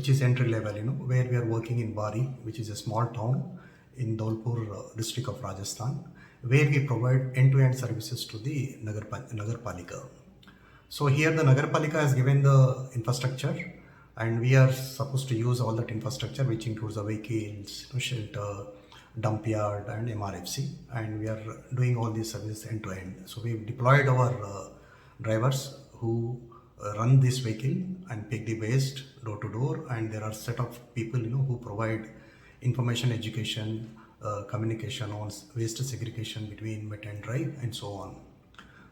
which is entry level, where we are working in Bari, which is a small town in Dholpur district of Rajasthan, where we provide end-to-end services to the Nagar Palika. So here the Nagar Palika has given the infrastructure, and we are supposed to use all that infrastructure, which includes the vehicles, shelter, dump yard, and MRFC, and we are doing all these services end to end. So we've deployed our drivers who run this vehicle and pick the waste door to door, and there are set of people who provide information, education, communication on waste segregation between wet and dry, and so on.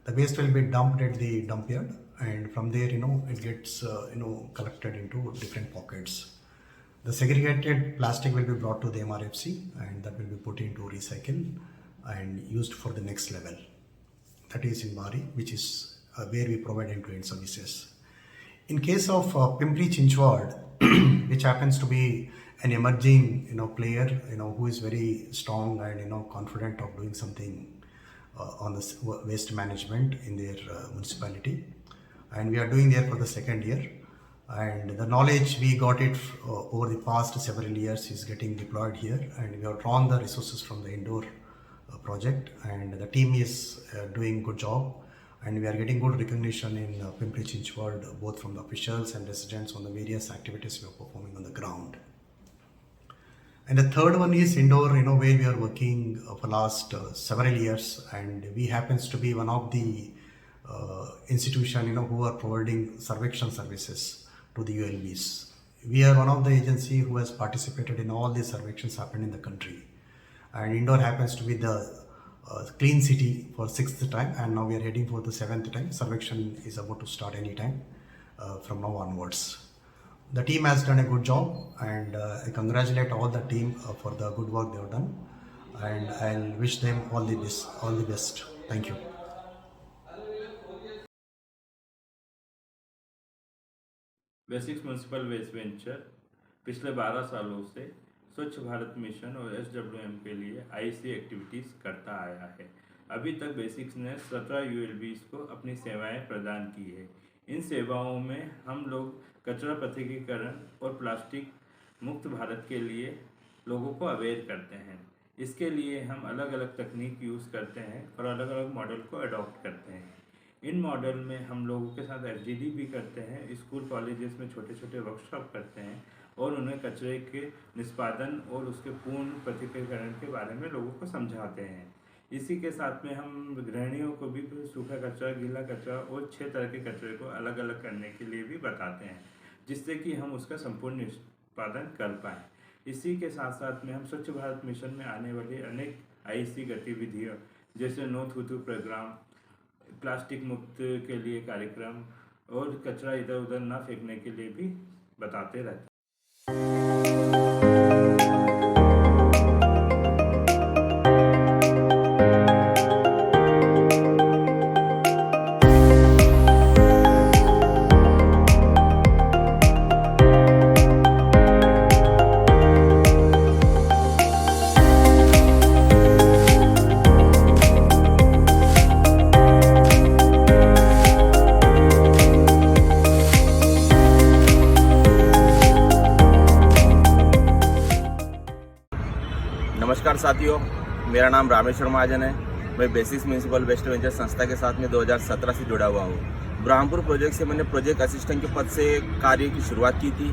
The waste will be dumped at the dump yard, and from there it gets collected into different pockets. The segregated plastic will be brought to the MRFC, and that will be put into recycle and used for the next level. That is in Bari, which is where we provide end-to-end services. In case of Pimpri Chinchwad, which happens to be an emerging player who is very strong and confident of doing something on the waste management in their municipality, and we are doing there for the second year, and the knowledge we got it over the past several years is getting deployed here, and we have drawn the resources from the indoor project, and the team is doing good job, and we are getting good recognition in Pimpri Chinchwad, both from the officials and residents on the various activities we are performing on the ground. And the third one is indoor, where we are working for last several years, and we happens to be one of the institution, who are providing survection services to the ULBs. We are one of the agency who has participated in all these survections happened in the country, and indoor happens to be the clean city for 6th time, and now we are heading for the 7th time. Survection is about to start anytime from now onwards. The team has done a good job, and I congratulate all the team for the good work they have done, and I'll wish them all the best. Thank you. Basix Municipal Waste Venture पिछले 12 सालों से स्वच्छ Bharat mission और SWM के लिए IC activities करता आया है। अभी तक बेसिक्स ने 17 ULBs को अपनी सेवाएं प्रदान की है। इन सेवाओं में हम लोग कचरा पृथक्कीकरण और प्लास्टिक मुक्त भारत के लिए लोगों को अवेयर करते हैं। इसके लिए हम अलग अलग तकनीक यूज़ करते हैं और अलग अलग मॉडल को अडॉप्ट करते हैं। इन मॉडल में हम लोगों के साथ FGD भी करते हैं, स्कूल कॉलेजेस में छोटे छोटे वर्कशॉप करते हैं और उन्हें कचरे के निष्पादन और उसके पूर्ण पृथक्कीकरण के बारे में लोगों को समझाते हैं। इसी के साथ में हम गृहिणियों को भी सूखा कचरा, गीला कचरा और 6 तरह के कचरे को अलग अलग करने के लिए भी बताते हैं, जिससे कि हम उसका संपूर्ण निष्पादन कर पाएँ। इसी के साथ साथ में हम स्वच्छ भारत मिशन में आने वाली अनेक IC गतिविधियों जैसे नो थूथू प्रोग्राम, प्लास्टिक मुक्त के लिए कार्यक्रम और कचरा इधर उधर ना फेंकने के लिए भी बताते रहते हैं। नमस्कार साथियों, मेरा नाम रामेश्वर महाजन है। मैं बेसिक्स म्यूनसिपल वेस्ट वेंचर संस्था के साथ में 2017 से जुड़ा हुआ हूँ। ब्रह्मपुर प्रोजेक्ट से मैंने प्रोजेक्ट असिस्टेंट के पद से कार्य की शुरुआत की थी,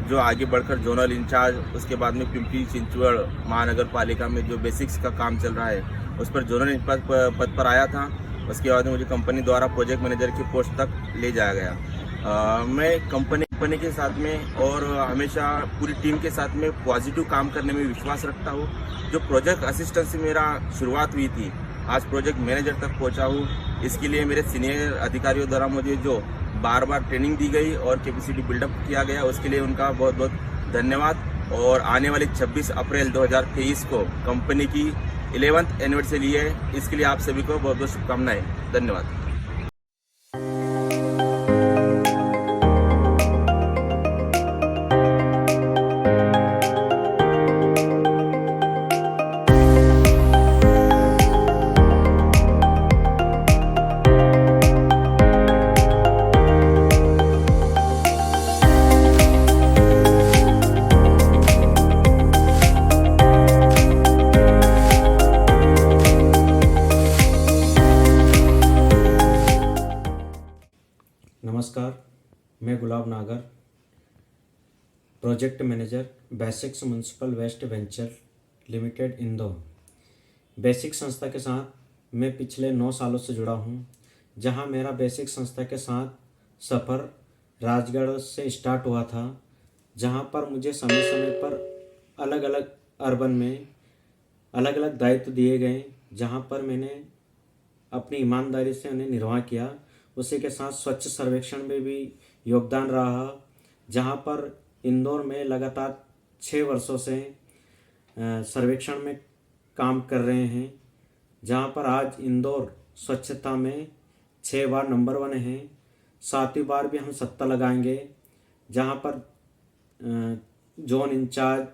जो आगे बढ़कर जोनल इंचार्ज, उसके बाद में पिंपरी चिंचवड़ महानगर पालिका में जो बेसिक्स का काम चल रहा है उस पर जोनल इंचार्ज पद पर आया था। उसके बाद में मुझे कंपनी द्वारा प्रोजेक्ट मैनेजर की पोस्ट तक ले जाया गया। मैं कंपनी के साथ में और हमेशा पूरी टीम के साथ में पॉजिटिव काम करने में विश्वास रखता हूँ। जो प्रोजेक्ट असिस्टेंट से मेरा शुरुआत हुई थी, आज प्रोजेक्ट मैनेजर तक पहुँचा हूँ। इसके लिए मेरे सीनियर अधिकारियों द्वारा मुझे जो बार बार ट्रेनिंग दी गई और कैपेसिटी बिल्डअप किया गया, उसके लिए उनका बहुत बहुत धन्यवाद। और आने वाली 26 अप्रैल 2023 को कंपनी की 11th एनिवर्सरी है, इसके लिए आप सभी को बहुत बहुत शुभकामनाएं। धन्यवाद। नमस्कार, मैं Gulab Nagar, project manager Basix municipal waste venture Limited Indore. Basix संस्था के साथ मैं पिछले 9 सालों से जुड़ा हूँ, जहाँ मेरा बेसिक संस्था के साथ सफ़र राजगढ़ से स्टार्ट हुआ था, जहाँ पर मुझे समय समय पर अलग अलग अर्बन में अलग अलग दायित्व दिए गए, जहाँ पर मैंने अपनी ईमानदारी से उन्हें निर्वाह किया। उसी के साथ स्वच्छ सर्वेक्षण में भी योगदान रहा, जहाँ पर इंदौर में लगातार 6 वर्षों से सर्वेक्षण में काम कर रहे हैं, जहाँ पर आज इंदौर स्वच्छता में 6 बार नंबर 1 है। 7वीं बार भी हम सत्ता लगाएंगे, जहाँ पर जोन इंचार्ज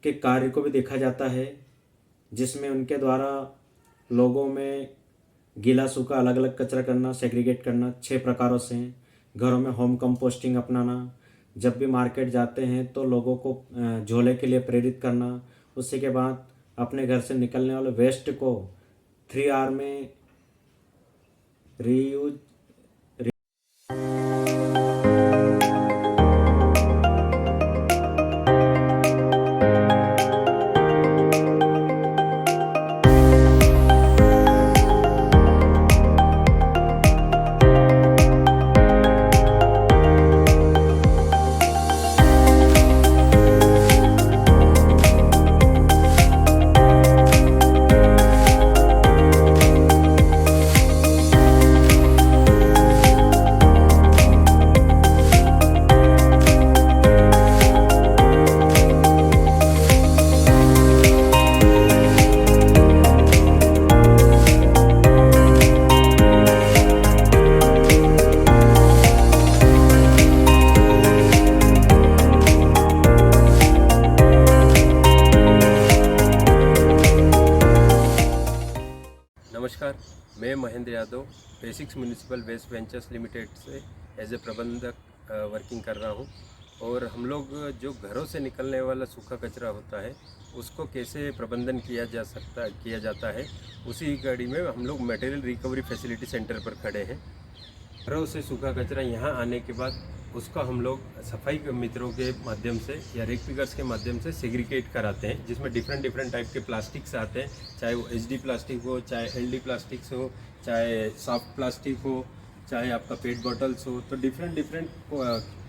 के कार्य को भी देखा जाता है, जिसमें उनके द्वारा लोगों में गीला सूखा अलग अलग कचरा करना, सेग्रीगेट करना 6 प्रकारों से, घरों में होम कंपोस्टिंग अपनाना, जब भी मार्केट जाते हैं तो लोगों को झोले के लिए प्रेरित करना। उसी के बाद अपने घर से निकलने वाले वेस्ट को 3R में रीयूज नमस्कार, मैं Mahendra Yadav Basix municipal Waste Ventures Limited से एज ए प्रबंधक वर्किंग कर रहा हूं। और हम लोग जो घरों से निकलने वाला सूखा कचरा होता है उसको कैसे प्रबंधन किया जाता है, उसी कड़ी में हम लोग मटेरियल रिकवरी फैसिलिटी सेंटर पर खड़े हैं। घरों से सूखा कचरा यहाँ आने के बाद उसका हम लोग सफाई मित्रों के माध्यम से या रेक पिकर्स के माध्यम से सेग्रीगेट कराते हैं, जिसमें डिफरेंट टाइप के प्लास्टिक्स आते हैं, चाहे वो HD प्लास्टिक हो, चाहे LD प्लास्टिक्स हो, चाहे सॉफ्ट प्लास्टिक हो, चाहे आपका पेट बॉटल्स हो। तो डिफरेंट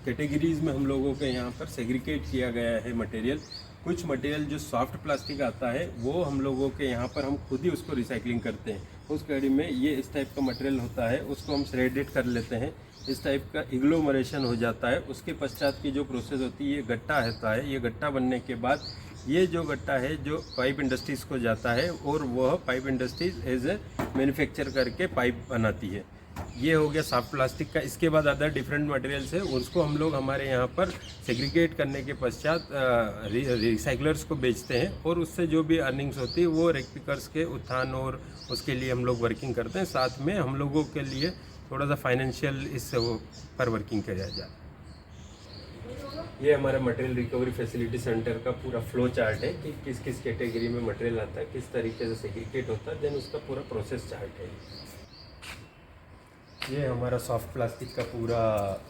कैटेगरीज में हम लोगों के यहाँ पर सेग्रीगेट किया गया है मटेरियल। कुछ मटेरियल जो सॉफ्ट प्लास्टिक आता है वो हम लोगों के यहाँ पर हम खुद ही उसको रिसाइकलिंग करते हैं। उस कड़ी में ये इस टाइप का मटेरियल होता है, उसको हम श्रेडेड कर लेते हैं, इस टाइप का एग्लोमरेशन हो जाता है। उसके पश्चात की जो प्रोसेस होती है, ये गट्टा होता है। ये गट्टा बनने के बाद ये जो गट्टा है जो पाइप इंडस्ट्रीज़ को जाता है और वह pipe industries as a manufacture करके पाइप बनाती है। ये हो गया सॉफ्ट प्लास्टिक का। इसके बाद अदर डिफरेंट मटेरियल्स है, उसको हम लोग हमारे यहाँ पर सेग्रीगेट करने के पश्चात रिसाइकलर्स को बेचते हैं, और उससे जो भी अर्निंग्स होती है वो रेक पिकर्स के उत्थान और उसके लिए हम लोग वर्किंग करते हैं। साथ में हम लोगों के लिए थोड़ा सा फाइनेंशियल इस पर वर्किंग किया जाए। ये हमारा मटेरियल रिकवरी फैसिलिटी सेंटर का पूरा फ्लो चार्ट है कि किस किस कैटेगरी में मटेरियल आता है, किस तरीके से सेग्रीगेट होता है, देन उसका पूरा प्रोसेस चार्ट है। ये हमारा सॉफ्ट प्लास्टिक का पूरा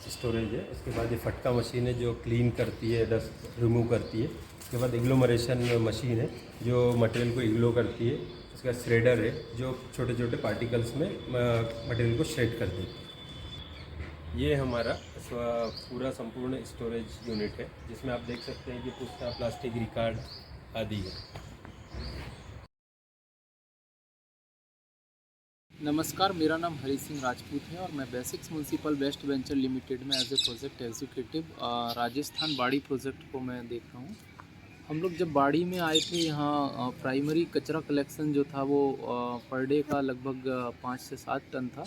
स्टोरेज है। उसके बाद ये फटका मशीन है जो क्लीन करती है, डस्ट रिमूव करती है। उसके बाद एग्लोमरेशन मशीन है जो मटेरियल को इग्लो करती है। उसके बाद श्रेडर है जो छोटे छोटे पार्टिकल्स में मटेरियल को श्रेड कर देती है। ये हमारा पूरा संपूर्ण स्टोरेज यूनिट है, जिसमें आप देख सकते हैं कि पुस्ता, प्लास्टिक, रिकार्ड आदि है। नमस्कार, मेरा नाम हरी सिंह राजपूत है और मैं Basics municipal waste venture limited में as a project executive Rajasthan Bari project को मैं देख रहा हूँ। हम लोग जब बाड़ी में आए थे, यहाँ प्राइमरी कचरा कलेक्शन जो था वो पर डे का लगभग 5 से 7 टन था।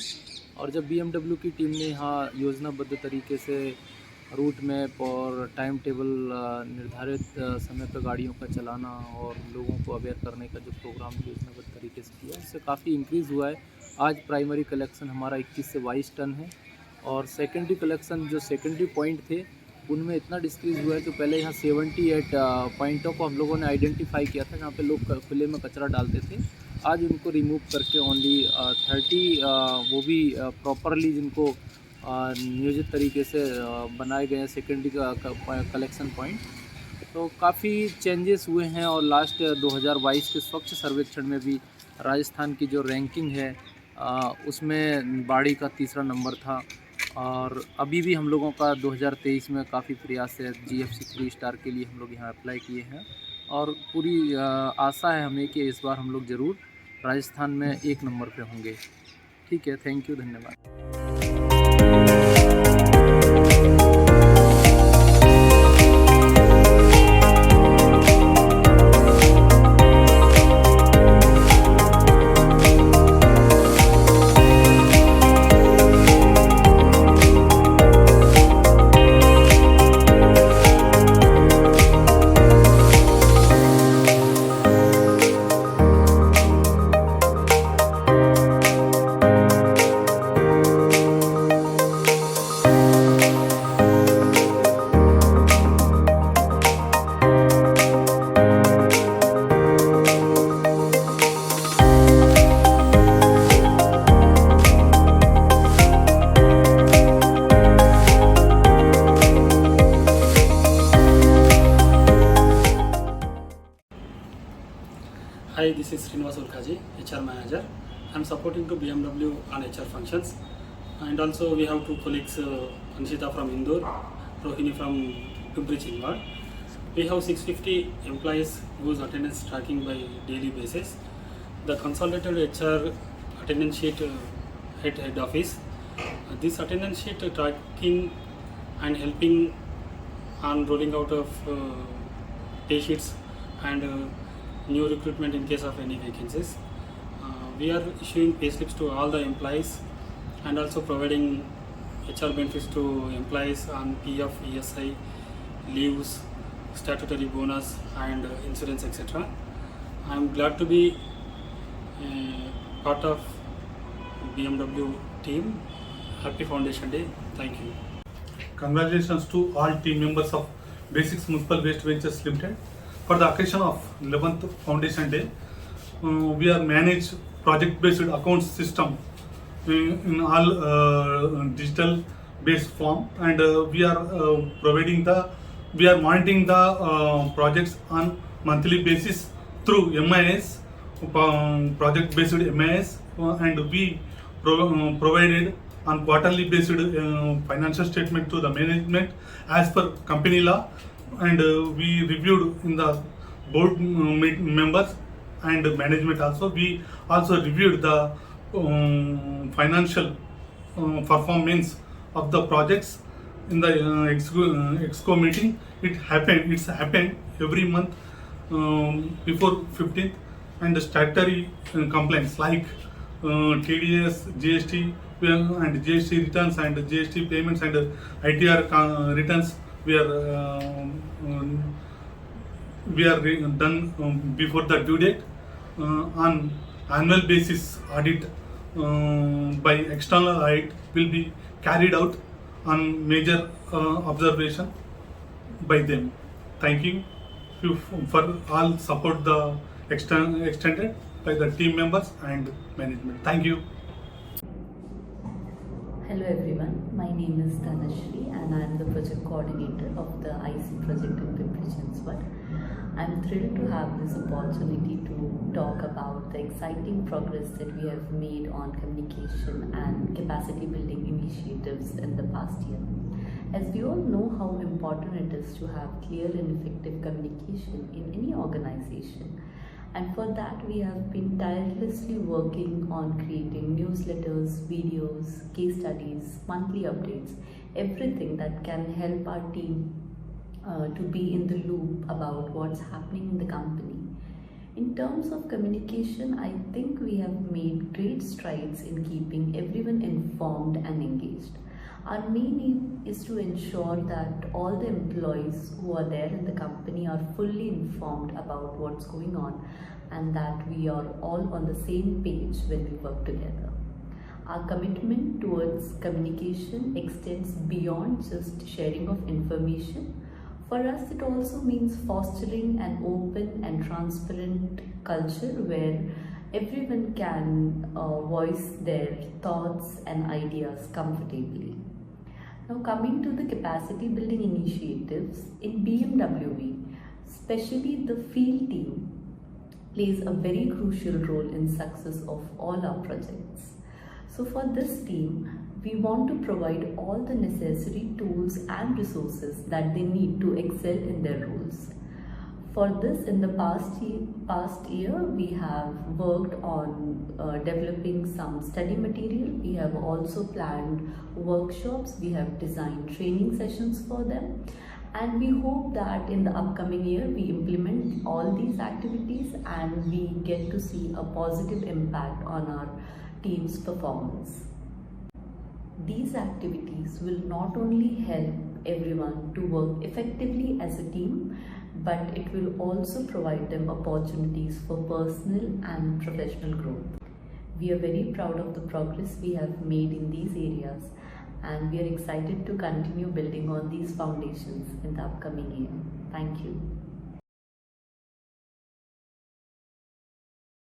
और जब BMW की टीम ने यहाँ योजनाबद्ध तरीके से रूट मैप और टाइम टेबल निर्धारित समय पर गाड़ियों का चलाना और लोगों को अवेयर करने का जो प्रोग्राम योजनाबद्ध तरीके से किया, इससे काफ़ी इंक्रीज़ हुआ है। आज प्राइमरी कलेक्शन हमारा 21 से 22 टन है और सेकेंडरी कलेक्शन जो सेकेंडरी पॉइंट थे उनमें इतना डिक्रीज़ हुआ है कि पहले यहाँ 78 पॉइंटों को हम लोगों ने आइडेंटिफाई किया था जहाँ पे लोग खुले में कचरा डालते थे। आज उनको रिमूव करके ओनली 30 वो भी प्रॉपरली जिनको नियोजित तरीके से बनाए गए हैं सेकेंडरी कलेक्शन पॉइंट। तो काफ़ी चेंजेस हुए हैं और लास्ट 2022 के स्वच्छ सर्वेक्षण में भी राजस्थान की जो रैंकिंग है उसमें बाड़ी का 3रा नंबर था। और अभी भी हम लोगों का 2023 में काफ़ी प्रयास है, GFC 3 स्टार के लिए हम लोग यहाँ अप्लाई किए हैं और पूरी आशा है हमें कि इस बार हम लोग ज़रूर राजस्थान में 1 नंबर पे होंगे। ठीक है, थैंक यू, धन्यवाद। Hi, this is Srinivas Urkaji, HR manager. I'm supporting to BMW on HR functions, and also we have 2 colleagues, Anshita from Indore, Rohini from Pimpri Chinwad. We have 650 employees whose attendance tracking by daily basis. The consolidated HR attendance sheet at head office. This attendance sheet tracking and helping on rolling out of pay sheets and new recruitment in case of any vacancies. We are issuing pay slips to all the employees and also providing HR benefits to employees on PF, ESI, leaves, statutory bonus and insurance, etc. I am glad to be part of BMW team. Happy Foundation Day. Thank you. Congratulations to all team members of Basics Municipal Waste Ventures Limited. For the occasion of 11th Foundation Day, we are managed project-based account system in all digital based form, and we are monitoring the projects on monthly basis through MIS, project-based MIS, and we provided on quarterly based financial statement to the management as per company law, and we reviewed in the board members and management also. We also reviewed the financial performance of the projects in the exco meeting. It's happened every month before 15th, and the statutory complaints like TDS, GST and GST returns and GST payments and ITR returns we are done before the due date. On annual basis, audit by external audit will be carried out on major observation by them. Thank you for all support the extended by the team members and management. Thank you. Hello everyone, my name is Dhanashri and I am the project coordinator of the IC project in Pimpri Chinwad. I am thrilled to have this opportunity to talk about the exciting progress that we have made on communication and capacity building initiatives in the past year. As we all know how important it is to have clear and effective communication in any organization, and for that we have been tirelessly working on creating newsletters, videos, case studies, monthly updates, everything that can help our team to be in the loop about what's happening in the company. In terms of communication, I think we have made great strides in keeping everyone informed and engaged. Our main aim is to ensure that all the employees who are there in the company are fully informed about what's going on and that we are all on the same page when we work together. Our commitment towards communication extends beyond just sharing of information. For us, it also means fostering an open and transparent culture where everyone can voice their thoughts and ideas comfortably. Now coming to the capacity building initiatives, in BMWE, especially the field team plays a very crucial role in success of all our projects. So for this team, we want to provide all the necessary tools and resources that they need to excel in their roles. For this, in the past year, we have worked on developing some study material. We have also planned workshops. We have designed training sessions for them. And we hope that in the upcoming year, we implement all these activities and we get to see a positive impact on our team's performance. These activities will not only help everyone to work effectively as a team, but it will also provide them opportunities for personal and professional growth. We are very proud of the progress we have made in these areas, and we are excited to continue building on these foundations in the upcoming year. Thank you.